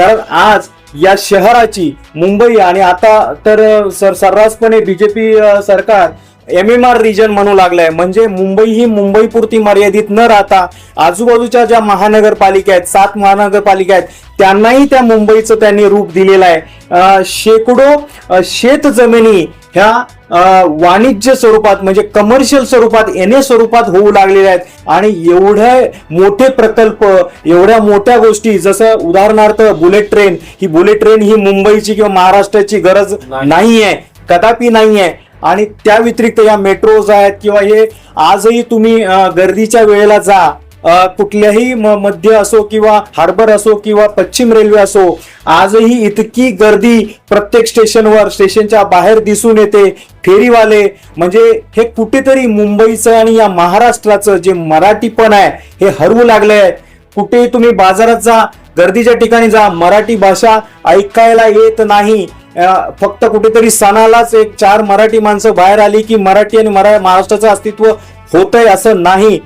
कारण आज या शहराची मुंबई आणि आता तर सर्रासपणे बीजेपी सरकार MMR रिजन म्हणू लागलाय, म्हणजे मुंबई ही मुंबई पुरती मर्यादित न राहता आजूबाजूच्या ज्या महानगरपालिका आहेत, 7 महानगरपालिका आहेत, त्यांनाही त्या मुंबईचं त्यांनी रूप दिलेलं आहे। शेकडो शेत जमिनी ह्या वाणिज्य स्वरूपात म्हणजे कमर्शियल स्वरूपात NA स्वरूपात होऊ लागलेल्या आहेत आणि एवढे मोठे प्रकल्प, एवढ्या मोठ्या गोष्टी, जसं उदाहरणार्थ बुलेट ट्रेन ही मुंबईची किंवा महाराष्ट्राची गरज नाही आहे, कदापि नाही आहे। आणि त्या व्यतिरिक्त या मेट्रोज आहेत किंवा हे आजही तुम्ही गर्दीच्या वेळेला जा, कुठल्याही मध्य असो किंवा हार्बर असो किंवा पश्चिम रेल्वे असो, आजही इतकी गर्दी प्रत्येक स्टेशनच्या बाहेर दिसून येते। फेरीवाले म्हणजे हे कुठेतरी मुंबईचं आणि या महाराष्ट्राचं जे मराठीपण आहे हे हरवू लागलंय। कुठेही तुम्ही बाजारात जा, गर्दीच्या ठिकाणी जा, मराठी भाषा ऐकायला येत नाही। फक्त कुठेतरी सणालाच 4 मराठी माणसं बाहेर आली की मराठी आणि महाराष्ट्राचं अस्तित्व होतंय असं नाही।